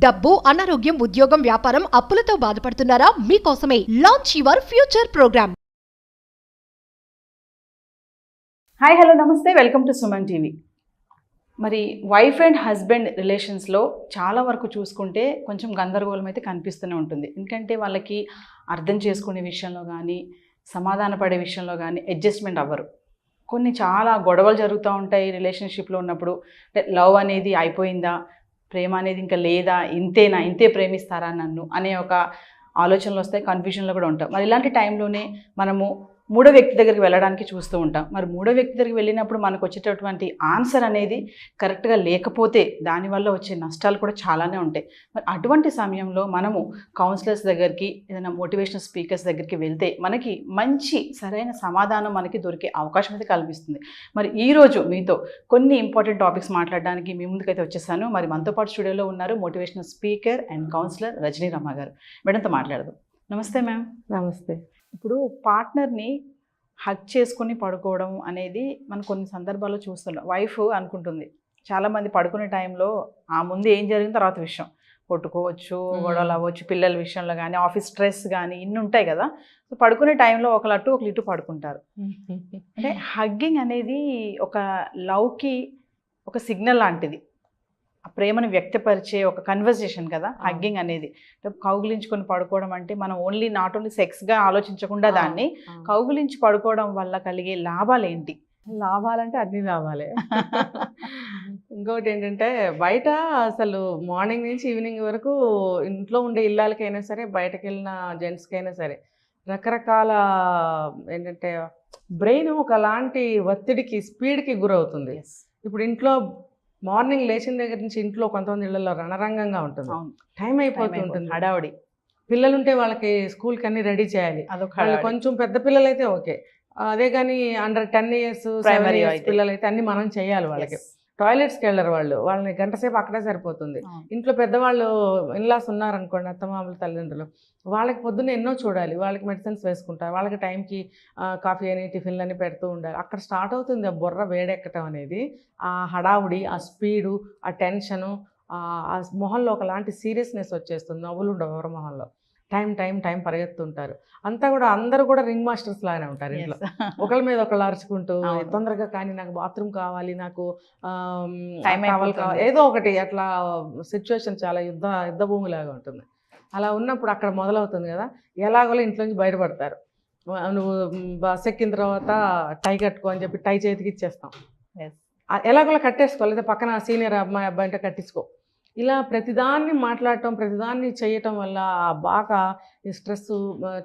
డబ్బు, అనారోగ్యం, ఉద్యోగం, వ్యాపారం, అప్పులతో బాధపడుతున్నారా? మీకోసమే launch your future program. Hi hello నమస్తే, వెల్కమ్ టు సుమన్ టీవీ. మరి వైఫ్ అండ్ హస్బెండ్ రిలేషన్స్లో చాలా వరకు చూసుకుంటే కొంచెం గందరగోళం అయితే కనిపిస్తూనే ఉంటుంది. ఎందుకంటే వాళ్ళకి అర్థం చేసుకునే విషయంలో కానీ, సమాధాన పడే విషయంలో కానీ అడ్జస్ట్మెంట్ అవ్వరు. కొన్ని చాలా గొడవలు జరుగుతూ ఉంటాయి రిలేషన్షిప్లో ఉన్నప్పుడు. లవ్ అనేది అయిపోయిందా, ప్రేమ అనేది ఇంకా లేదా, ఇంతేనా, ఇంతే ప్రేమిస్తారా నన్ను అనే ఒక ఆలోచనలు వస్తాయి, కన్ఫ్యూజన్లో కూడా ఉంటాం. మరి ఇలాంటి టైంలోనే మనము మూడో వ్యక్తి దగ్గరికి వెళ్ళడానికి చూస్తూ ఉంటాం. మరి మూడో వ్యక్తి దగ్గరికి వెళ్ళినప్పుడు మనకు వచ్చేటటువంటి ఆన్సర్ అనేది కరెక్ట్గా లేకపోతే దానివల్ల వచ్చే నష్టాలు కూడా చాలానే ఉంటాయి. మరి అటువంటి సమయంలో మనము కౌన్సిలర్స్ దగ్గరికి, ఏదైనా మోటివేషనల్ స్పీకర్స్ దగ్గరికి వెళ్తే మనకి మంచి సరైన సమాధానం మనకి దొరికే అవకాశం అయితే కల్పిస్తుంది. మరి ఈరోజు మీతో కొన్ని ఇంపార్టెంట్ టాపిక్స్ మాట్లాడడానికి మీ ముందుకైతే వచ్చేసాను. మరి మనతో పాటు స్టూడియోలో ఉన్నారు motivational speaker and counsellor Rajani Rama గారు. మేడంతో మాట్లాడదాం. నమస్తే మ్యామ్. నమస్తే. ఇప్పుడు పార్ట్నర్ని హగ్ చేసుకొని పడుకోవడం అనేది మనం కొన్ని సందర్భాల్లో చూస్తున్నాం. వైఫ్ అనుకుంటుంది, చాలామంది పడుకునే టైంలో ఆ ముందు ఏం జరిగిన తర్వాత విషయం కొట్టుకోవచ్చు, గొడవలు అవ్వచ్చు, పిల్లల విషయంలో కానీ, ఆఫీస్ స్ట్రెస్ కానీ ఇన్ని ఉంటాయి కదా. సో పడుకునే టైంలో ఒకరు అటు ఒకరు ఇటు పడుకుంటారు. అంటే హగ్గింగ్ అనేది ఒక లవ్కి ఒక సిగ్నల్ లాంటిది, ఆ ప్రేమను వ్యక్తపరిచే ఒక కన్వర్జేషన్ కదా హగ్గింగ్ అనేది. కౌగులించుకొని పడుకోవడం అంటే మనం నాట్ ఓన్లీ సెక్స్గా ఆలోచించకుండా దాన్ని కౌగులించి పడుకోవడం వల్ల కలిగే లాభాలు ఏంటి? లాభాలంటే అన్ని లాభాలే. ఇంకోటి ఏంటంటే బయట అసలు మార్నింగ్ నుంచి ఈవినింగ్ వరకు ఇంట్లో ఉండే ఇళ్ళకైనా సరే, బయటకు వెళ్ళిన జెంట్స్కైనా సరే రకరకాల ఏంటంటే బ్రెయిన్ ఒకలాంటి ఒత్తిడికి, స్పీడ్కి గురవుతుంది. ఇప్పుడు ఇంట్లో మార్నింగ్ లేచిన దగ్గర నుంచి ఇంట్లో కొంతమంది ఇళ్లలో రణరంగంగా ఉంటుంది, టైం అయిపోతుంటుంది, హడావుడి. పిల్లలుంటే వాళ్ళకి స్కూల్కి అన్ని రెడీ చేయాలి. వాళ్ళు కొంచెం పెద్ద పిల్లలు అయితే ఓకే, అదే కానీ అండర్ 10 years ప్రైమరీ పిల్లలు అయితే అన్ని మనం చేయాలి. వాళ్ళకి టాయిలెట్స్కి వెళ్ళరు, వాళ్ళని గంట సేపు అక్కడే సరిపోతుంది. ఇంట్లో పెద్దవాళ్ళు ఇన్లాస్ ఉన్నారనుకోండి, అత్తమామలు, తల్లిదండ్రులు, వాళ్ళకి పొద్దున్న ఎన్నో చూడాలి, వాళ్ళకి మెడిసిన్స్ వేసుకుంటారు, వాళ్ళకి టైంకి కాఫీ అని టిఫిన్లు అని పెడుతూ ఉండాలి. అక్కడ స్టార్ట్ అవుతుంది ఆ బుర్ర వేడెక్కటం అనేది, ఆ హడావుడి, ఆ స్పీడు, ఆ టెన్షను, ఆ మొహంలో ఒకలాంటి సీరియస్నెస్ వచ్చేస్తుంది. నవ్వులు ఉండవు ఎవరి మొహంలో, టైం టైం టైం పరిగెత్తుంటారు. అంతా కూడా అందరూ కూడా రింగ్ మాస్టర్స్ లాగానే ఉంటారు ఇంట్లో, ఒకళ్ళ మీద ఒకళ్ళు అరుచుకుంటూ తొందరగా కానీ నాకు బాత్రూమ్ కావాలి, నాకు టవల్ కావాలి, ఏదో ఒకటి అట్లా సిచ్యువేషన్ చాలా యుద్ధ భూమిలాగా ఉంటుంది. అలా ఉన్నప్పుడు అక్కడ మొదలవుతుంది కదా, ఎలాగోలో ఇంట్లోంచి బయటపడతారు. నువ్వు బస్ ఎక్కిన తర్వాత టై కట్టుకో అని చెప్పి టై చేతికి ఇచ్చేస్తాం, ఎలాగోలా కట్టేసుకో, లేదా పక్కన సీనియర్ అబ్బాయి అంటే కట్టించుకో. ఇలా ప్రతిదాన్ని మాట్లాడటం, ప్రతిదాన్ని చేయటం వల్ల బాగా ఈ స్ట్రెస్,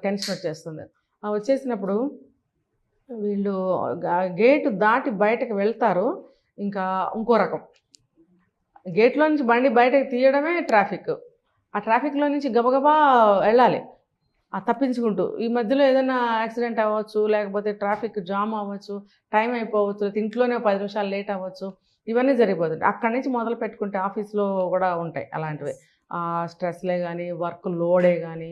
టెన్షన్ వచ్చేస్తుంది. వచ్చేసినప్పుడు వీళ్ళు గేటు దాటి బయటకు వెళ్తారు, ఇంకా ఇంకో రకం. గేట్లో నుంచి బండి బయటకు తీయడమే ట్రాఫిక్, ఆ ట్రాఫిక్లో నుంచి గబగబా వెళ్ళాలి తప్పించుకుంటూ. ఈ మధ్యలో ఏదైనా యాక్సిడెంట్ అవ్వచ్చు, లేకపోతే ట్రాఫిక్ జామ్ అవ్వచ్చు, టైం అయిపోవచ్చు, లేదా ఇంట్లోనే 10 నిమిషాలు లేట్ అవ్వచ్చు, ఇవన్నీ జరిగిపోతుంది. అక్కడి నుంచి మొదలు పెట్టుకుంటే ఆఫీస్లో కూడా ఉంటాయి అలాంటివి. స్ట్రెస్లే కానీ, వర్క్ లోడే కానీ,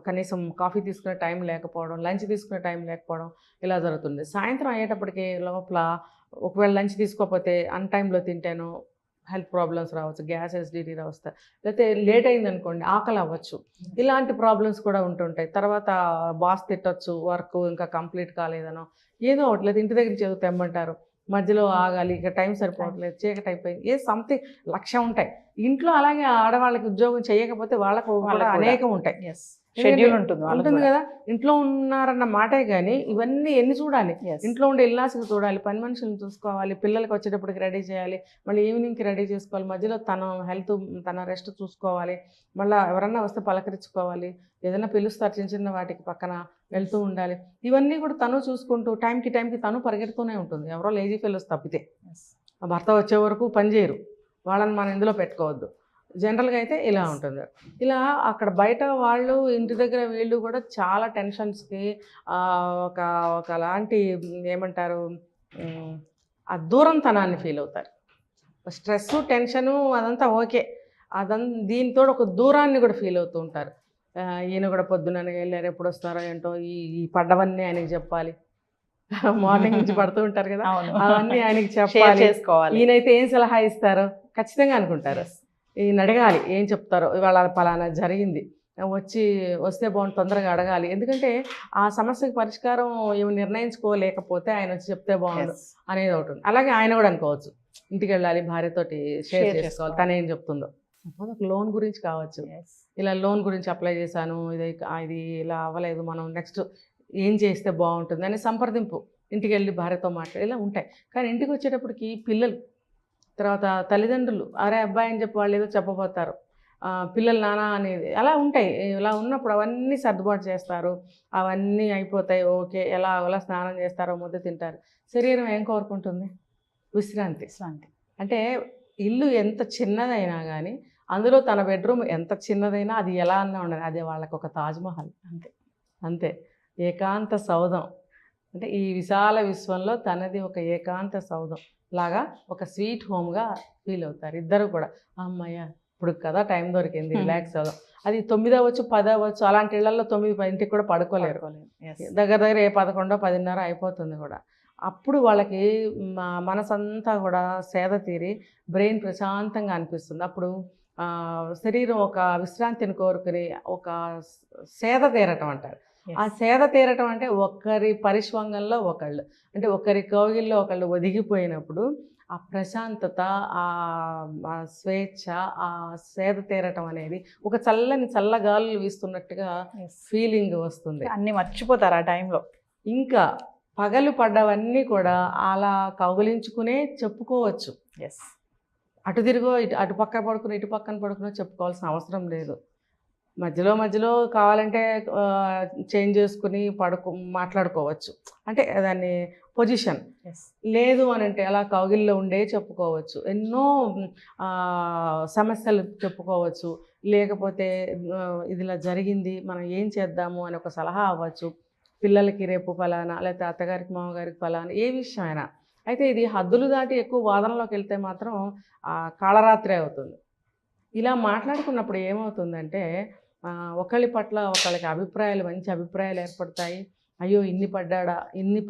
కనీసం కాఫీ తీసుకునే టైం లేకపోవడం, లంచ్ తీసుకునే టైం లేకపోవడం, ఇలా జరుగుతుంది. సాయంత్రం అయ్యేటప్పటికి లోపల ఒకవేళ లంచ్ తీసుకోకపోతే అన్ టైంలో తింటాను, హెల్త్ ప్రాబ్లమ్స్ రావచ్చు, గ్యాస్ ఎసిడిటీ రావచ్చు, లేకపోతే లేట్ అయింది అనుకోండి ఆకలి అవ్వచ్చు, ఇలాంటి ప్రాబ్లమ్స్ కూడా ఉంటుంటాయి. తర్వాత బాస్ తిట్టచ్చు, వర్క్ ఇంకా కంప్లీట్ కాలేదనో ఏదో ఒకటి, లేదా ఇంటి దగ్గర చదువు తెమ్మంటారు, మధ్యలో ఆగాలి, ఇక టైం సరిపోవట్లేదు, చీకటి అయిపోయింది, ఏ సంథింగ్ లక్ష్యం ఉంటాయి ఇంట్లో. అలాగే ఆడవాళ్ళకి ఉద్యోగం చేయకపోతే వాళ్ళకు కూడా అనేకం ఉంటాయి, షెడ్యూల్ ఉంటుంది కదా. ఇంట్లో ఉన్నారన్న మాటే కానీ ఇవన్నీ ఎన్ని చూడాలి, ఇంట్లో ఉండే ఇల్లాసుకు చూడాలి, పని మనుషులను చూసుకోవాలి, పిల్లలకి వచ్చేటప్పటికి రెడీ చేయాలి, మళ్ళీ ఈవినింగ్కి రెడీ చేసుకోవాలి, మధ్యలో తన హెల్త్, తన రెస్ట్ చూసుకోవాలి, మళ్ళీ ఎవరన్నా వస్తే పలకరించుకోవాలి, ఏదైనా పిలుస్తారు చిన్న చిన్న వాటికి పక్కన వెళ్తూ ఉండాలి. ఇవన్నీ కూడా తను చూసుకుంటూ టైంకి తను పరిగెడుతూనే ఉంటుంది. ఎవరో లేజీ ఫెలోస్ తప్పితే, భర్త వచ్చే వరకు పని చేయరు, వాళ్ళని మనం ఇందులో పెట్టుకోవద్దు. జనరల్గా అయితే ఇలా ఉంటుంది. ఇలా అక్కడ బయట వాళ్ళు, ఇంటి దగ్గర వీళ్ళు కూడా చాలా టెన్షన్స్కి ఒకలాంటి ఏమంటారు, ఆ దూరంతనాన్ని ఫీల్ అవుతారు. స్ట్రెస్, టెన్షను అదంతా ఓకే, దీంతో ఒక దూరాన్ని కూడా ఫీల్ అవుతూ ఉంటారు. ఈయన కూడా పొద్దున వెళ్ళారు, ఎప్పుడు వస్తారో ఏంటో, ఈ పడ్డవన్నీ ఆయనకి చెప్పాలి, మార్నింగ్ నుంచి పడుతూ ఉంటారు కదా, అవన్నీ ఆయనకి చెప్పాలి, ఈయనైతే ఏం సలహా ఇస్తారో ఖచ్చితంగా అనుకుంటారు. ఈయన అడగాలి ఏం చెప్తారో, ఇవాళ పలానా జరిగింది, వస్తే బాగుంది, తొందరగా అడగాలి. ఎందుకంటే ఆ సమస్యకి పరిష్కారం ఏమి నిర్ణయించుకోలేకపోతే ఆయన వచ్చి చెప్తే బాగుండు అనేది ఒకటి ఉంది. అలాగే ఆయన కూడా అనుకోవచ్చు, ఇంటికి వెళ్ళాలి, భార్యతోటి షేర్ చేసుకోవాలి తను ఏం చెప్తుందో. ఒక లోన్ గురించి కావచ్చు, ఇలా లోన్ గురించి అప్లై చేశాను, ఇది ఇలా అవ్వలేదు, మనం నెక్స్ట్ ఏం చేస్తే బాగుంటుంది అని సంప్రదింపు, ఇంటికి వెళ్ళి భార్యతో మాట్లాడి ఇలా ఉంటాయి. కానీ ఇంటికి వచ్చేటప్పటికి పిల్లలు, తర్వాత తల్లిదండ్రులు, అరే అబ్బాయి అని చెప్పి వాళ్ళు ఏదో చెప్పబోతారు, పిల్లలు నానా అనేది అలా ఉంటాయి. ఇలా ఉన్నప్పుడు అవన్నీ సర్దుబాటు చేస్తారు, అవన్నీ అయిపోతాయి, ఓకే, ఎలా స్నానం చేస్తారో, ముద్ద తింటారు. శరీరం ఏం కోరుకుంటుంది? విశ్రాంతి. అంటే ఇల్లు ఎంత చిన్నదైనా కానీ అందులో తన బెడ్రూమ్ ఎంత చిన్నదైనా అది ఎలా అన్నా ఉండాలి, అదే వాళ్ళకి ఒక తాజ్మహల్. అంతే ఏకాంత సౌధం. అంటే ఈ విశాల విశ్వంలో తనది ఒక ఏకాంత సౌధం లాగా ఒక స్వీట్ హోమ్గా ఫీల్ అవుతారు ఇద్దరు కూడా. అమ్మయ్య ఇప్పుడు కదా టైం దొరికింది, రిలాక్స్ అవుదాం. అది 9 అవ్వచ్చు, 10 అవ్వచ్చు, అలాంటి ఇళ్లలో 9-10కి కూడా పడుకోలేరు. దగ్గర 11, 10:30 అయిపోతుంది కూడా. అప్పుడు వాళ్ళకి మనసంతా కూడా సేద తీరి బ్రెయిన్ ప్రశాంతంగా అనిపిస్తుంది. అప్పుడు శరీరం ఒక విశ్రాంతిని కోరుకుని ఒక సేద తీరటం అంటారు. ఆ సేద తీరటం అంటే ఒకరి పరిష్వంగంలో ఒకళ్ళు, అంటే ఒకరి కౌగిల్లో ఒకళ్ళు ఒదిగిపోయినప్పుడు ఆ ప్రశాంతత, ఆ స్వేచ్ఛ, ఆ సేద తీరటం అనేది ఒక చల్లగాలులు వీస్తున్నట్టుగా ఫీలింగ్ వస్తుంది. అన్నీ మర్చిపోతారు ఆ టైంలో. ఇంకా పగలు పడ్డవన్నీ కూడా అలా కౌగిలించుకునే చెప్పుకోవచ్చు. అటు తిరుగో, అటు పక్కన పడుకుని ఇటు పక్కన పడుకునో చెప్పుకోవాల్సిన అవసరం లేదు. మధ్యలో కావాలంటే చేంజ్ చేసుకుని మాట్లాడుకోవచ్చు. అంటే దాన్ని పొజిషన్ లేదు అని అంటే అలా కౌగిల్లో ఉండే చెప్పుకోవచ్చు. ఎన్నో సమస్యలు చెప్పుకోవచ్చు. లేకపోతే ఇది ఇలా జరిగింది, మనం ఏం చేద్దాము అని ఒక సలహా అవ్వచ్చు. పిల్లలకి రేపు ఫలానా, లేకపోతే అత్తగారికి మామగారికి ఫలానా, ఏ విషయమైనా. అయితే ఇది హద్దులు దాటి ఎక్కువ వాదనలోకి వెళ్తే మాత్రం కాళరాత్రి అవుతుంది. ఇలా మాట్లాడుకున్నప్పుడు ఏమవుతుందంటే ఒకళ్ళ పట్ల ఒకళ్ళకి మంచి అభిప్రాయాలు ఏర్పడతాయి. అయ్యో ఇన్ని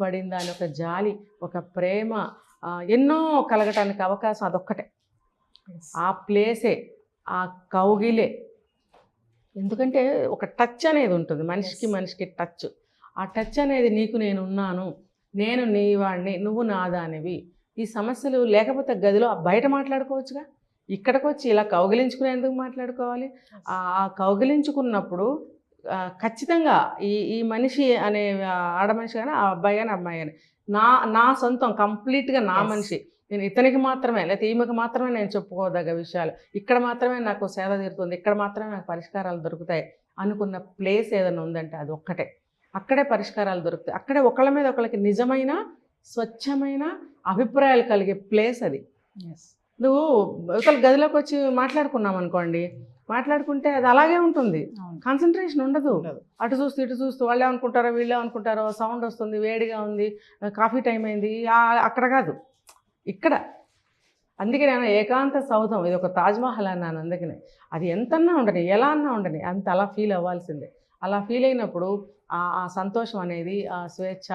పడిందా అని ఒక జాలి, ఒక ప్రేమ, ఎన్నో కలగటానికి అవకాశం అదొక్కటే. ఆ ప్లేసే, ఆ కౌగిలే. ఎందుకంటే ఒక టచ్ అనేది ఉంటుంది, మనిషికి టచ్. ఆ టచ్ అనేది నీకు నేనున్నాను, నేను నీ వాడిని, నువ్వు నాదానివి. ఈ సమస్యలు లేకపోతే గదిలో బయట మాట్లాడుకోవచ్చుగా. ఇక్కడికి వచ్చి ఇలా కౌగిలించుకుని ఎందుకు మాట్లాడుకోవాలి? ఆ కౌగిలించుకున్నప్పుడు ఖచ్చితంగా ఈ మనిషి అనే ఆడమనిషి కానీ, ఆ అబ్బాయి కానీ అమ్మాయి కానీ నా సొంతం, కంప్లీట్గా నా మనిషి. నేను ఇతనికి మాత్రమే, లేకపోతే ఈమెకు మాత్రమే నేను చెప్పుకోదగ్గ విషయాలు, ఇక్కడ మాత్రమే నాకు సేద తీరుతుంది, ఇక్కడ మాత్రమే నాకు పరిష్కారాలు దొరుకుతాయి అనుకున్న ప్లేస్ ఏదైనా ఉందంటే అది ఒక్కటే. అక్కడే పరిష్కారాలు దొరుకుతాయి. అక్కడే ఒకళ్ళ మీద ఒకళ్ళకి నిజమైన స్వచ్ఛమైన అభిప్రాయాలు కలిగే ప్లేస్ అది. నువ్వు ఒకళ్ళ గదిలోకి వచ్చి మాట్లాడుకున్నాం అనుకోండి, మాట్లాడుకుంటే అది అలాగే ఉంటుంది, కాన్సన్ట్రేషన్ ఉండదు. అటు చూస్తూ ఇటు చూస్తూ వాళ్ళు ఏమనుకుంటారో వీళ్ళు ఏమనుకుంటారో, సౌండ్ వస్తుంది, వేడిగా ఉంది, కాఫీ టైం అయింది, అక్కడ కాదు ఇక్కడ. అందుకే నేను ఏకాంత సౌధం, ఇది ఒక తాజ్మహల్ అన్నాను. అందుకనే అది ఎంతన్నా ఉండని, ఎలా అన్నా ఉండని, అంత అలా ఫీల్ అవ్వాల్సిందే. అలా ఫీల్ అయినప్పుడు ఆ సంతోషం అనేది, ఆ స్వేచ్ఛ,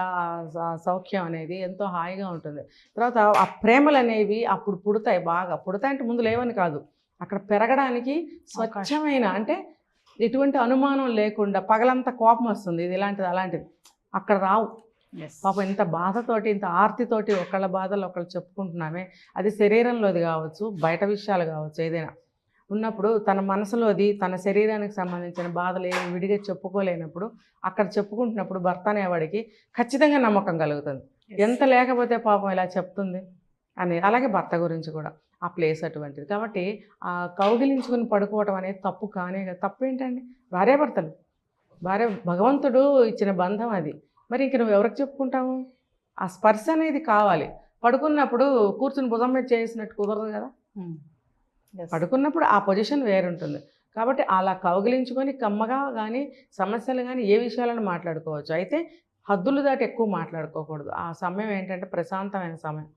ఆ సౌఖ్యం అనేది ఎంతో హాయిగా ఉంటుంది. తర్వాత ఆ ప్రేమలు అనేవి అప్పుడు పుడతాయి, బాగా పుడతాయి. అంటే ముందు లేవని కాదు, అక్కడ పెరగడానికి స్వచ్ఛమైన, అంటే ఎటువంటి అనుమానం లేకుండా. పగలంతా కోపం వస్తుంది, ఇది ఇలాంటిది అలాంటిది, అక్కడ రావు. పాపం ఇంత బాధతోటి, ఇంత ఆర్తితోటి ఒకళ్ళ బాధలు ఒకళ్ళు చెప్పుకుంటున్నామే, అది శరీరంలోది కావచ్చు, బయట విషయాలు కావచ్చు, ఏదైనా ఉన్నప్పుడు తన మనసులోది, తన శరీరానికి సంబంధించిన బాధలు ఏమి విడిగా చెప్పుకోలేనప్పుడు అక్కడ చెప్పుకుంటున్నప్పుడు భర్త అనేవాడికి ఖచ్చితంగా నమ్మకం కలుగుతుంది. ఎంత లేకపోతే పాపం ఇలా చెప్తుంది అని. అలాగే భర్త గురించి కూడా ఆ ప్లేస్ అటువంటిది. కాబట్టి ఆ కౌగిలించుకుని పడుకోవటం అనేది తప్పు కానే కదా. తప్పు ఏంటండి? భార్యాభర్తలు, భగవంతుడు ఇచ్చిన బంధం అది. మరి ఇంక నువ్వు ఎవరికి చెప్పుకుంటావు? ఆ స్పర్శ అనేది కావాలి. పడుకున్నప్పుడు కూర్చుని భుజం మీద చేసినట్టు కుదరదు కదా. పడుకున్నప్పుడు ఆ పొజిషన్ వేరుంటుంది. కాబట్టి అలా కౌగిలించుకొని కమ్మగా కానీ, సమస్యలు కానీ, ఏ విషయాలను మాట్లాడుకోవచ్చు. అయితే హద్దులు దాటి ఎక్కువ మాట్లాడుకోకూడదు. ఆ సమయం ఏంటంటే ప్రశాంతమైన సమయం.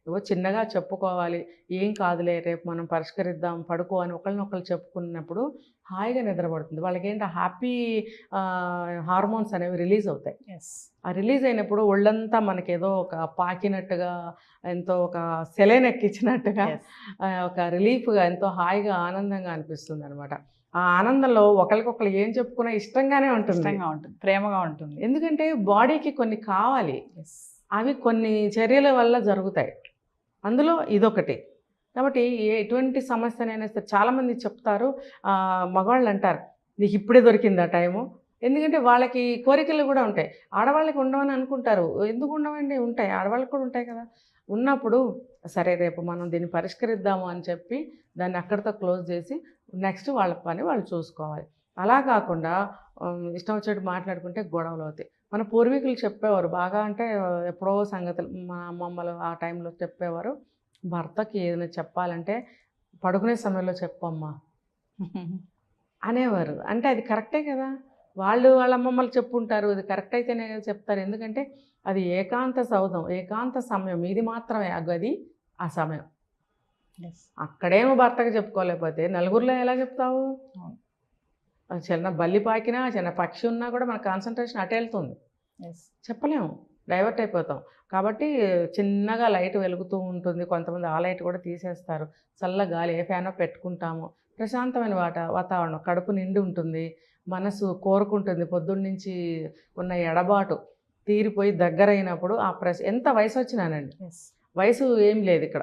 ఏవో చిన్నగా చెప్పుకోవాలి, ఏం కాదులే రేపు మనం పరిష్కరిద్దాం పడుకో అని ఒకళ్ళనొకళ్ళు చెప్పుకున్నప్పుడు హాయిగా నిద్రపడుతుంది. వాళ్ళకి ఏంటి హ్యాపీ హార్మోన్స్ అనేవి రిలీజ్ అవుతాయి. ఆ రిలీజ్ అయినప్పుడు ఒళ్ళంతా మనకేదో ఒక పాకినట్టుగా, ఎంతో ఒక సెలైన్ ఎక్కించినట్టుగా, ఒక రిలీఫ్గా, ఎంతో హాయిగా ఆనందంగా అనిపిస్తుంది అనమాట. ఆ ఆనందంలో ఒకరికొకరు ఏం చెప్పుకున్నా ఇష్టంగానే ఉంటుంది, ప్రేమగా ఉంటుంది. ఎందుకంటే బాడీకి కొన్ని కావాలి, అవి కొన్ని చర్యల వల్ల జరుగుతాయి, అందులో ఇదొకటి. కాబట్టి ఎటువంటి సమస్యనైనా సరే చాలామంది చెప్తారు, మగవాళ్ళు అంటారు నీకు ఇప్పుడే దొరికిందా టైము, ఎందుకంటే వాళ్ళకి కోరికలు కూడా ఉంటాయి. ఆడవాళ్ళకి ఉండవని అనుకుంటారు, ఎందుకు ఉండవండి, ఉంటాయి, ఆడవాళ్ళకి కూడా ఉంటాయి కదా. ఉన్నప్పుడు సరే రేపు మనం దీన్ని పరిష్కరిద్దాము అని చెప్పి దాన్ని అక్కడితో క్లోజ్ చేసి నెక్స్ట్ వాళ్ళ పని వాళ్ళు చూసుకోవాలి. అలా కాకుండా ఇష్టం వచ్చేట్టు మాట్లాడుకుంటే గొడవలు అవుతాయి. మన పూర్వీకులు చెప్పేవారు బాగా, అంటే ఎప్పుడో సంగతులు మా అమ్మమ్మలు ఆ టైంలో చెప్పేవారు, భర్తకి ఏదైనా చెప్పాలంటే పడుకునే సమయంలో చెప్పమ్మా అనేవారు. అంటే అది కరెక్టే కదా, వాళ్ళు వాళ్ళ అమ్మమ్మలు చెప్పుంటారు, అది కరెక్ట్ అయితేనే కదా చెప్తారు. ఎందుకంటే అది ఏకాంత సౌధం, ఏకాంత సమయం, ఇది మాత్రమే ఆ గది, ఆ సమయం. అక్కడేమో భర్తకు చెప్పుకోలేకపోతే నలుగురిలో ఎలా చెప్తావు? చిన్న బల్లి పాకినా, చిన్న పక్షి ఉన్నా కూడా మన కాన్సన్ట్రేషన్ అటు వెళ్తుంది, చెప్పలేము, డైవర్ట్ అయిపోతాం. కాబట్టి చిన్నగా లైట్ వెలుగుతూ ఉంటుంది, కొంతమంది ఆ లైట్ కూడా తీసేస్తారు, చల్ల గాలి ఏ ఫ్యానో పెట్టుకుంటాము, ప్రశాంతమైన వాతావరణం, కడుపు నిండి ఉంటుంది, మనసు కోరుకుంటుంది. పొద్దున్నుంచి ఉన్న ఎడబాటు తీరిపోయి దగ్గరైనప్పుడు ఆ ఎంత వయసు వచ్చినానండి, వయసు ఏం లేదు ఇక్కడ,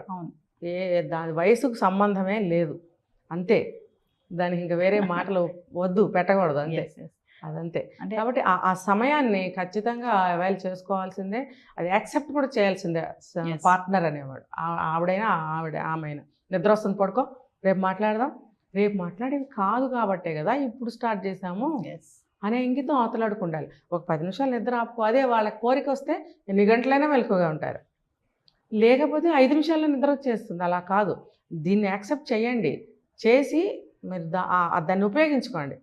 దాని వయసుకు సంబంధమే లేదు, అంతే. దానికి ఇంకా వేరే మాటలు వద్దు, పెట్టకూడదు, అంతే, అదంతే. కాబట్టి ఆ సమయాన్ని ఖచ్చితంగా అవైల్ చేసుకోవాల్సిందే, అది యాక్సెప్ట్ కూడా చేయాల్సిందే పార్ట్నర్ అనేవాడు. ఆవిడైనా ఆమెైనా నిద్ర వస్తుంది పడుకో, రేపు మాట్లాడదాం, రేపు మాట్లాడేవి కాదు కాబట్టే కదా ఇప్పుడు స్టార్ట్ చేసాము అనే ఇంగితం అవతలాడుకుండాలి. ఒక 10 నిమిషాలు నిద్ర ఆపుకో, అదే వాళ్ళ కోరిక వస్తే ఎన్ని గంటలైనా మెలకుగా ఉంటారు, లేకపోతే 5 నిమిషాల్లో నిద్ర వచ్చేస్తుంది. అలా కాదు, దీన్ని యాక్సెప్ట్ చేయండి, చేసి మీరు దాన్ని ఉపయోగించుకోండి,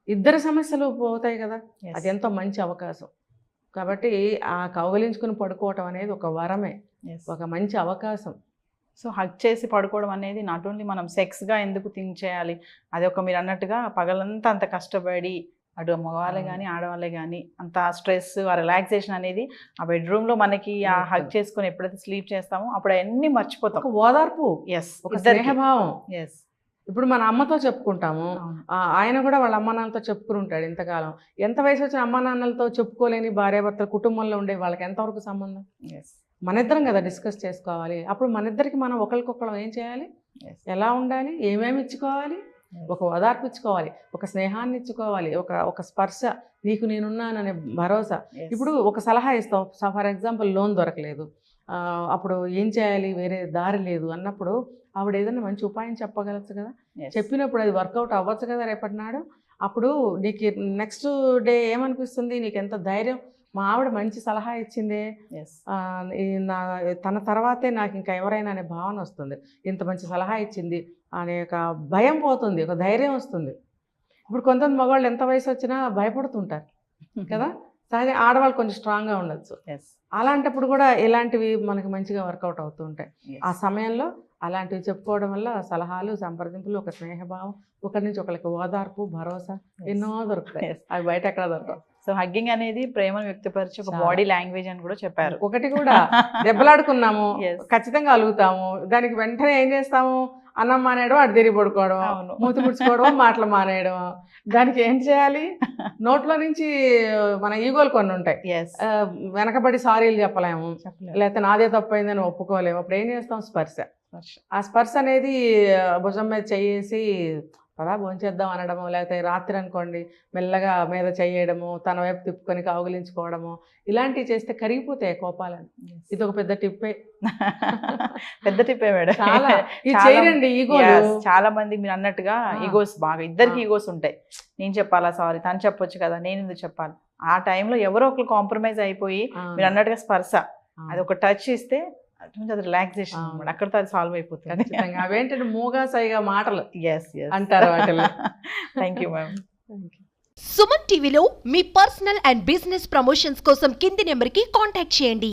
ఇద్దరు సమస్యలు పోతాయి కదా, అది ఎంతో మంచి అవకాశం. కాబట్టి ఆ కౌగిలించుకుని పడుకోవటం అనేది ఒక వరమే, ఒక మంచి అవకాశం. సో హగ్ చేసి పడుకోవడం అనేది నాట్ ఓన్లీ మనం సెక్స్గా ఎందుకు థింక్ చేయాలి, అది ఒక మీరు అన్నట్టుగా పగలంతా అంత కష్టపడి అటు మగవాళ్ళే కానీ ఆడవాళ్ళే కానీ అంత స్ట్రెస్, ఆ రిలాక్సేషన్ అనేది ఆ బెడ్రూమ్లో మనకి ఆ హగ్ చేసుకొని ఎప్పుడైతే స్లీప్ చేస్తామో అప్పుడు అవన్నీ మర్చిపోతాం. ఒక ఓదార్పు, ఒక స్నేహభావం. ఇప్పుడు మన అమ్మతో చెప్పుకుంటాము, ఆయన కూడా వాళ్ళ అమ్మ నాన్నలతో చెప్పుకుని ఉంటాడు ఇంతకాలం. ఎంత వయసు వచ్చిన అమ్మ నాన్నలతో చెప్పుకోలేని భార్యాభర్తల కుటుంబంలో ఉండే వాళ్ళకి ఎంతవరకు సంబంధం? మన ఇద్దరం కదా డిస్కస్ చేసుకోవాలి. అప్పుడు మన ఇద్దరికి మనం ఒకరికొకరం ఏం చేయాలి, ఎలా ఉండాలి, ఏమేమి ఇచ్చుకోవాలి, ఒక ఓదార్పు ఇచ్చుకోవాలి, ఒక స్నేహాన్ని ఇచ్చుకోవాలి, ఒక స్పర్శ, నీకు నేనున్నాననే భరోసా. ఇప్పుడు ఒక సలహా ఇస్తాం, ఫర్ ఎగ్జాంపుల్ లోన్ దొరకలేదు, అప్పుడు ఏం చేయాలి, వేరే దారి లేదు అన్నప్పుడు ఆవిడ ఏదైనా మంచి ఉపాయం చెప్పగలచ్చు కదా, చెప్పినప్పుడు అది వర్కౌట్ అవ్వచ్చు కదా రేపటి నాడు. అప్పుడు నీకు నెక్స్ట్ డే ఏమనిపిస్తుంది, నీకు ఎంత ధైర్యం, మా ఆవిడ మంచి సలహా ఇచ్చిందే, తన తర్వాతే నాకు ఇంకా ఎవరైనా అనే భావన వస్తుంది, ఇంత మంచి సలహా ఇచ్చింది అనే ఒక భయం పోతుంది, ఒక ధైర్యం వస్తుంది. ఇప్పుడు కొంతమంది మగవాళ్ళు ఎంత వయసు వచ్చినా భయపడుతుంటారు కదా, సహజ ఆడవాళ్ళు కొంచెం స్ట్రాంగ్గా ఉండొచ్చు. అలాంటప్పుడు కూడా ఇలాంటివి మనకి మంచిగా వర్కౌట్ అవుతూ ఉంటాయి. ఆ సమయంలో అలాంటివి చెప్పుకోవడం వల్ల సలహాలు, సంప్రదింపులు, ఒక స్నేహభావం, ఒకరి నుంచి ఒకరికి ఓదార్పు, భరోసా ఎన్నో దొరుకుతాయి, అవి బయట ఎక్కడ దొరకవు. సో హగ్గింగ్ అనేది ప్రేమను వ్యక్తపరిచే ఒక బాడీ లాంగ్వేజ్ అని కూడా చెప్పారు. ఒకటి కూడా దెబ్బలాడుకున్నాము ఖచ్చితంగా అలుగుతాము, దానికి వెంటనే ఏం చేస్తాము, అన్నం మానేయడం, అటు తిరిగి పడుకోవడం, మూతి ముడుచుకోవడం, మాటలు మానేయడం. దానికి ఏం చేయాలి, నోట్లో నుంచి మన ఈగోలు కొన్ని ఉంటాయి, వెనకబడి సారీలు చెప్పలేము, లేకపోతే నాదే తప్పైందని ఒప్పుకోలేము. అప్పుడు ఏం చేస్తాం, స్పర్శ. ఆ స్పర్శ అనేది భుజం మీద చేసి పదా భోంచేద్దాం అనడము, లేకపోతే రాత్రి అనుకోండి మెల్లగా మీద చేయడము, తన వైపు తిప్పుకొని కౌగిలించుకోవడము, ఇలాంటివి చేస్తే కరిగిపోతాయి కోపాలని. ఇది ఒక పెద్ద టిప్పే, పెద్ద టిప్పే మేడం. చేయరండి ఈగోలు. చాలా మంది మీరు అన్నట్టుగా ఈగోస్, బాగా ఇద్దరికి ఈగోస్ ఉంటాయి. నేను చెప్పాలా, సారీ తను చెప్పొచ్చు కదా, నేను ఎందుకు చెప్పాలి. ఆ టైంలో ఎవరో ఒకరు కాంప్రమైజ్ అయిపోయి మీరు అన్నట్టుగా స్పర్శ, అది ఒక టచ్ ఇస్తే అది రిలాక్సేషన్ అన్నమాట, అక్కడితో అది సాల్వ్ అయిపోతుంది. అవేంటంటే మూగా సైగా మాటలు అంటారు వాటిలో. Thank you ma'am. సుమన్ టీవీలో మీ పర్సనల్ అండ్ బిజినెస్ ప్రమోషన్స్ కోసం కింది నెంబర్కి కాంటాక్ట్ చేయండి.